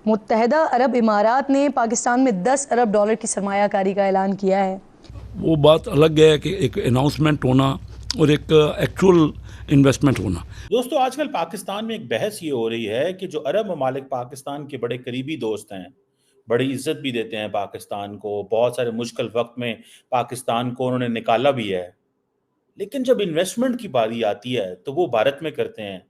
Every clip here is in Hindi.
मुत्तहदा अरब इमारात ने पाकिस्तान में 10 अरब डॉलर की सरमायाकारी का ऐलान किया है। वो बात अलग है कि एक अनाउंसमेंट होना और एक एक्चुअल इन्वेस्टमेंट होना। दोस्तों, आजकल पाकिस्तान में एक बहस ये हो रही है कि जो अरब ममालिक पाकिस्तान के बड़े करीबी दोस्त हैं, बड़ी इज्जत भी देते हैं पाकिस्तान को, बहुत सारे मुश्किल वक्त में पाकिस्तान को उन्होंने निकाला भी है, लेकिन जब इन्वेस्टमेंट की बारी आती है तो वो भारत में करते हैं,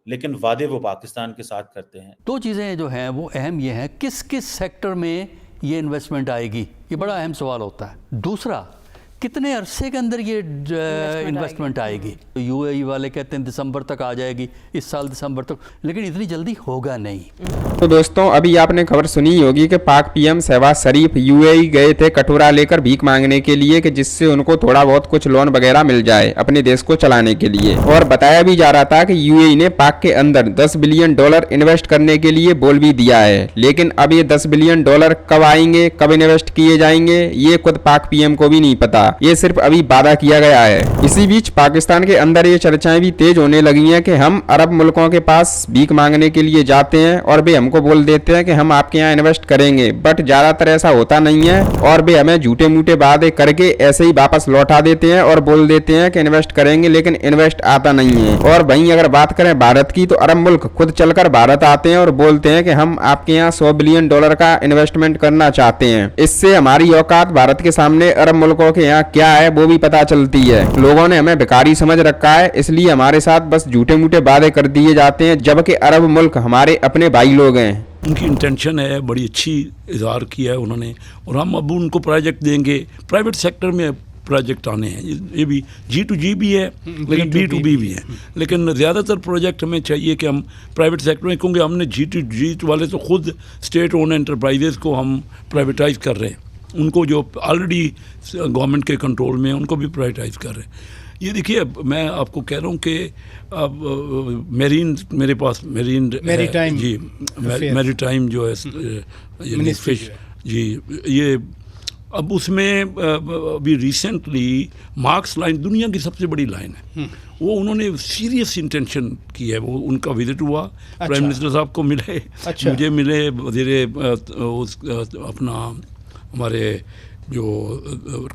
लेकिन वादे वो पाकिस्तान के साथ करते हैं। दो चीज़ें जो हैं वो अहम ये हैं, किस किस सेक्टर में ये इन्वेस्टमेंट आएगी, ये बड़ा अहम सवाल होता है। दूसरा, कितने अरसे के अंदर ये इन्वेस्टमेंट आएगी। यूएई वाले कहते हैं दिसंबर तक आ जाएगी, इस साल दिसंबर तक, लेकिन इतनी जल्दी होगा नहीं। तो दोस्तों, अभी आपने खबर सुनी होगी कि पाक पीएम शहबाज शरीफ यूएई गए थे कटोरा लेकर भीख मांगने के लिए कि जिससे उनको थोड़ा बहुत कुछ लोन वगैरह मिल जाए अपने देश को चलाने के लिए। और बताया भी जा रहा था कि यूएई ने पाक के अंदर $10 बिलियन इन्वेस्ट करने के लिए बोल भी दिया है, लेकिन अब ये $10 बिलियन कब आएंगे, कब इन्वेस्ट किए जाएंगे, ये खुद पाक पीएम को भी नहीं पता। ये सिर्फ अभी वादा किया गया है। इसी बीच पाकिस्तान के अंदर ये चर्चाएं भी तेज होने लगी हैं कि हम अरब मुल्कों के पास भीख मांगने के लिए जाते हैं और वे हमको बोल देते हैं कि हम आपके यहाँ इन्वेस्ट करेंगे, बट ज्यादातर ऐसा होता नहीं है और वे हमें झूठे मूठे वादे करके ऐसे ही वापस लौटा देते हैं और बोल देते हैं कि इन्वेस्ट करेंगे, लेकिन इन्वेस्ट आता नहीं है। और वहीं अगर बात करें भारत की, तो अरब मुल्क खुद चलकर भारत आते हैं और बोलते हैं कि हम आपके यहाँ $100 बिलियन का इन्वेस्टमेंट करना चाहते हैं। इससे हमारी औकात भारत के सामने अरब मुल्कों के यहाँ क्या है वो भी पता चलती है। लोगों ने हमें भिखारी समझ रखा है, इसलिए हमारे साथ बस झूठे मूठे वादे कर दिए जाते हैं, जबकि अरब मुल्क हमारे अपने भाई लोग हैं। उनकी इंटेंशन है, बड़ी अच्छी इज़हार किया है उन्होंने, और हम अब उनको प्रोजेक्ट देंगे। प्राइवेट सेक्टर में प्रोजेक्ट आने हैं, ये भी G2G भी है लेकिन B2B भी है, लेकिन ज़्यादातर प्रोजेक्ट हमें चाहिए कि हम प्राइवेट सेक्टर में, क्योंकि हमने G2G वाले तो खुद स्टेट ओन एंटरप्राइजेज़ को हम प्राइवेटाइज कर रहे हैं, उनको जो ऑलरेडी गवर्नमेंट के कंट्रोल में उनको भी प्राइवेटाइज कर रहे हैं। ये देखिए, मैं आपको कह रहा हूँ कि अब मेरीन, मेरे पास मेरीन जी मैरीटाइम जो है फिश जी, ये अब उसमें अभी रिसेंटली मार्क्स लाइन दुनिया की सबसे बड़ी लाइन है, वो उन्होंने सीरियस इंटेंशन की है। वो उनका विजिट हुआ, प्राइम मिनिस्टर साहब को मिले, मुझे मिले, वज़ीर अपना हमारे जो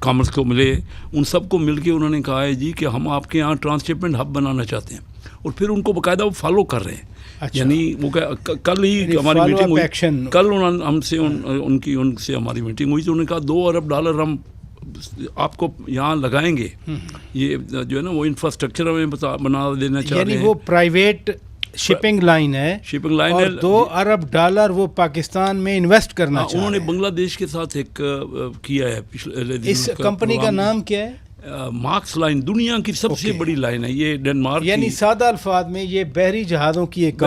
कॉमर्स को मिले, उन सब को मिल के उन्होंने कहा है जी कि हम आपके यहाँ ट्रांसशिपमेंट हब बनाना चाहते हैं, और फिर उनको बाकायदा वो फॉलो कर रहे हैं। यानी वो कल ही हमारी मीटिंग हुई, कल उन्होंने हमसे उनसे हमारी मीटिंग हुई, तो उन्होंने कहा $2 अरब हम आपको यहाँ लगाएंगे। ये जो है ना वो इंफ्रास्ट्रक्चर हमें बना देना चाह रहे हैं। वो प्राइवेट शिपिंग लाइन है, और $2 अरब वो पाकिस्तान में इन्वेस्ट करना चाह रहे हैं। उन्होंने बांग्लादेश के साथ एक किया है पिछले दिन। इस कंपनी का नाम क्या है? मार्क्स लाइन दुनिया की सबसे बड़ी लाइन है, ये डेनमार्क, यानी सादा अल्फाज में ये बहरी जहाज़ों की एक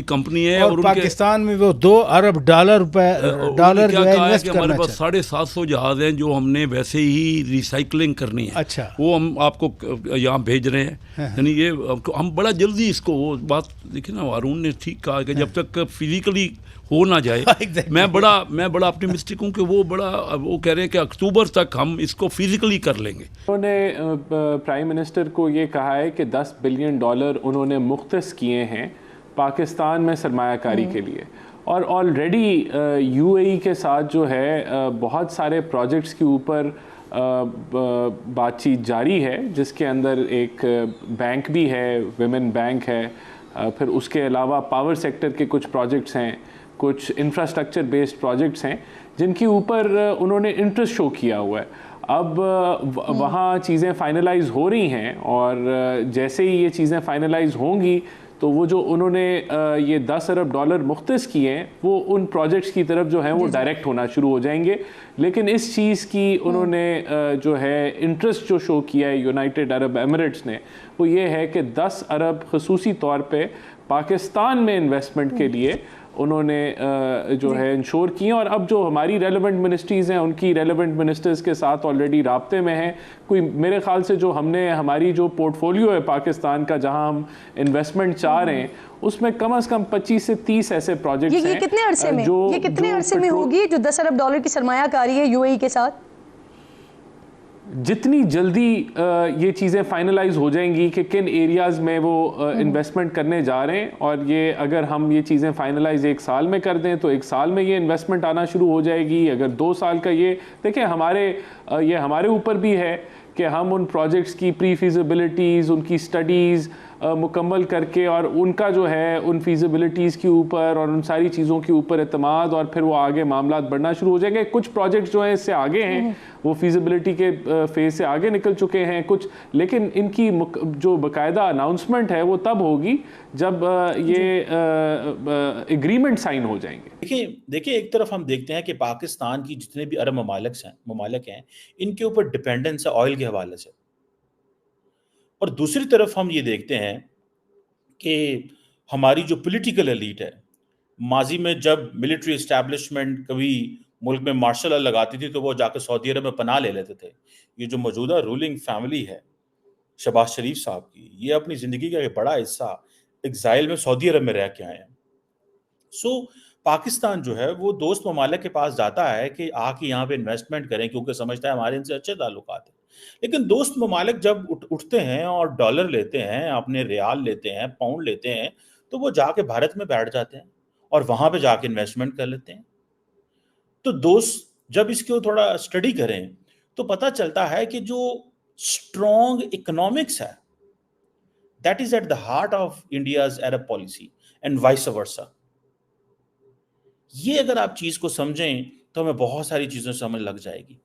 कंपनी है, और पाकिस्तान में वो $2 अरब डॉलर जो है इन्वेस्ट करना चाहते हैं। 750 जहाज हैं जो हमने वैसे ही रिसाइकलिंग करनी है। अच्छा, वो हम आपको यहाँ भेज रहे हैं। यानी ये हम बड़ा जल्दी इसको, वो बात देखिए ना, हारून ने ठीक कहा कि जब तक फिजिकली हो ना जाए, मैं बड़ा ऑप्टिमिस्टिक हूँ कि वो कह रहे हैं कि अक्टूबर तक हम इसको फिजिकली कर लेंगे। उन्होंने प्राइम मिनिस्टर को ये कहा है कि $10 बिलियन उन्होंने मुख्तस किए हैं पाकिस्तान में सरमायाकारी के लिए, और ऑलरेडी यूएई के साथ जो है बहुत सारे प्रोजेक्ट्स के ऊपर बातचीत जारी है, जिसके अंदर एक बैंक भी है, विमेन बैंक है, फिर उसके अलावा पावर सेक्टर के कुछ प्रोजेक्ट्स हैं, कुछ इंफ्रास्ट्रक्चर बेस्ड प्रोजेक्ट्स हैं जिनके ऊपर उन्होंने इंटरेस्ट शो किया हुआ है। अब वहाँ चीज़ें फाइनलाइज हो रही हैं, और जैसे ही ये चीज़ें फाइनलाइज होंगी तो वो जो उन्होंने ये $10 अरब मुख्तस किए हैं, वो उन प्रोजेक्ट्स की तरफ जो है वो डायरेक्ट होना शुरू हो जाएंगे। लेकिन इस चीज़ की उन्होंने जो है इंटरेस्ट जो शो किया है यूनाइटेड अरब एमिरेट्स ने, वो ये है कि $10 अरब खसूसी तौर पे पाकिस्तान में इन्वेस्टमेंट के लिए उन्होंने जो है इंश्योर किए। और अब जो हमारी रेलेवेंट मिनिस्ट्रीज़ हैं, उनकी रेलेवेंट मिनिस्टर्स के साथ ऑलरेडी राब्ते में हैं। कोई मेरे ख्याल से जो हमारी जो पोर्टफोलियो है पाकिस्तान का, जहां हम इन्वेस्टमेंट चाह रहे हैं, उसमें कम से कम 25 से 30 ऐसे प्रोजेक्ट्स हैं। ये कितने अरसे में होगी जो $10 अरब की सरमायाकारी है यूएई के साथ? जितनी जल्दी ये चीज़ें फाइनलाइज हो जाएंगी कि किन एरियाज़ में वो इन्वेस्टमेंट करने जा रहे हैं, और ये अगर हम ये चीज़ें फाइनलाइज 1 साल में कर दें तो 1 साल में ये इन्वेस्टमेंट आना शुरू हो जाएगी। अगर 2 साल का ये देखें, ये हमारे ऊपर भी है कि हम उन प्रोजेक्ट्स की प्री फिजिबिलिटीज़, उनकी स्टडीज़ मुकम्मल करके और उनका जो है उन फिजिबिलिटीज़ के ऊपर और उन सारी चीज़ों के ऊपर एतमाद, और फिर वो आगे मामलात बढ़ना शुरू हो जाएंगे। कुछ प्रोजेक्ट्स जो हैं इससे आगे हैं, वो फिजिबिलिटी के फेज से आगे निकल चुके हैं कुछ, लेकिन इनकी जो बाकायदा अनाउंसमेंट है वो तब होगी जब ये एग्रीमेंट साइन हो जाएंगे। देखिए एक तरफ हम देखते हैं कि पाकिस्तान की जितने भी अरब ममालिक हैं इनके ऊपर डिपेंडेंस है ऑयल के हवाले से, और दूसरी तरफ हम ये देखते हैं कि हमारी जो पॉलिटिकल एलीट है, माजी में जब मिलिट्री एस्टैब्लिशमेंट कभी मुल्क में मार्शल लॉ लगाती थी तो वो जाकर सऊदी अरब में पनाह ले लेते थे। ये जो मौजूदा रूलिंग फैमिली है शहबाज शरीफ साहब की, ये अपनी ज़िंदगी का एक बड़ा हिस्सा एग्जाइल में सऊदी अरब में रह के आए हैं। पाकिस्तान जो है वो दोस्त ममालिक के पास जाता है कि आके यहाँ पे इन्वेस्टमेंट करें क्योंकि समझता है हमारे इनसे अच्छे ताल्लुकात हैं। लेकिन दोस्त ममालिक जब उठते हैं और डॉलर लेते हैं, अपने रियाल लेते हैं, पाउंड लेते हैं, तो वो जाके भारत में बैठ जाते हैं और वहां पे जाके इन्वेस्टमेंट कर लेते हैं। तो दोस्त जब इसको थोड़ा स्टडी करें तो पता चलता है कि जो स्ट्रॉन्ग इकोनॉमिक्स है that is at the heart of India's Arab policy and vice versa. ये अगर आप चीज को समझें तो हमें बहुत सारी चीजें समझ लग जाएगी।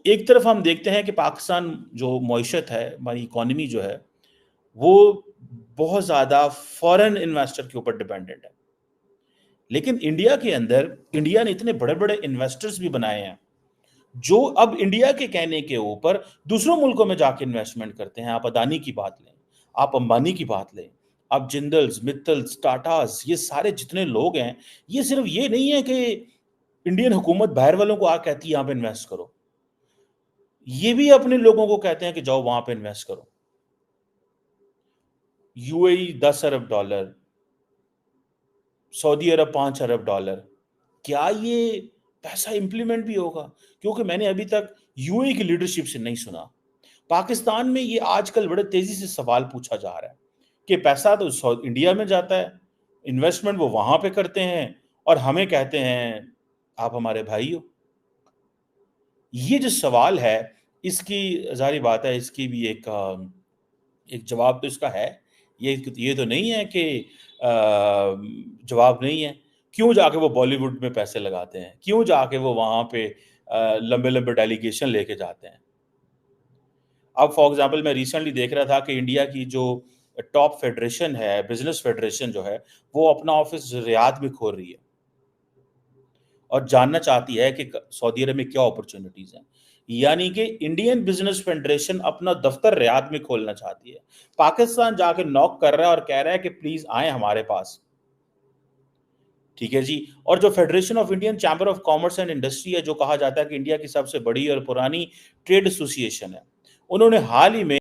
एक तरफ हम देखते हैं कि पाकिस्तान जो मईशत है, हमारी इकोनॉमी जो है वो बहुत ज्यादा फॉरेन इन्वेस्टर के ऊपर डिपेंडेंट है। लेकिन इंडिया के अंदर इंडिया ने इतने बड़े बड़े इन्वेस्टर्स भी बनाए हैं जो अब इंडिया के कहने के ऊपर दूसरों मुल्कों में जाके इन्वेस्टमेंट करते हैं। आप अदानी की बात लें, आप अंबानी की बात लें, आप जिंदल्स, मित्तल्स, टाटास, ये सारे जितने लोग हैं, ये सिर्फ ये नहीं है कि इंडियन हुकूमत बाहर वालों को कहती है यहाँ पे इन्वेस्ट करो, ये भी अपने लोगों को कहते हैं कि जाओ वहां पे इन्वेस्ट करो। यूएई 10 अरब डॉलर, सऊदी अरब 5 अरब डॉलर, क्या ये पैसा इंप्लीमेंट भी होगा? क्योंकि मैंने अभी तक यूएई की लीडरशिप से नहीं सुना। पाकिस्तान में ये आजकल बड़े तेजी से सवाल पूछा जा रहा है कि पैसा तो इंडिया में जाता है, इन्वेस्टमेंट वो वहां पे करते हैं और हमें कहते हैं आप हमारे भाई हो। ये जो सवाल है इसकी जारी बात है, इसकी भी एक जवाब तो इसका है। ये तो नहीं है कि जवाब नहीं है। क्यों जाके वो बॉलीवुड में पैसे लगाते हैं, क्यों जाके वो वहां पे लंबे लंबे डेलीगेशन लेके जाते हैं। अब फॉर एग्जांपल मैं रिसेंटली देख रहा था कि इंडिया की जो टॉप फेडरेशन है, बिजनेस फेडरेशन जो है, वो अपना ऑफिस रियाद में खोल रही है और जानना चाहती है कि सऊदी अरब में क्या अपॉर्चुनिटीज हैं। यानी कि इंडियन बिजनेस फेडरेशन अपना दफ्तर रियाद में खोलना चाहती है। पाकिस्तान जाके नॉक कर रहा है और कह रहा है कि प्लीज आए हमारे पास। ठीक है जी। और जो federation of Indian chamber of commerce and industry है, जो कहा जाता है कि इंडिया की सबसे बड़ी और पुरानी ट्रेड एसोसिएशन है, उन्होंने हाल ही में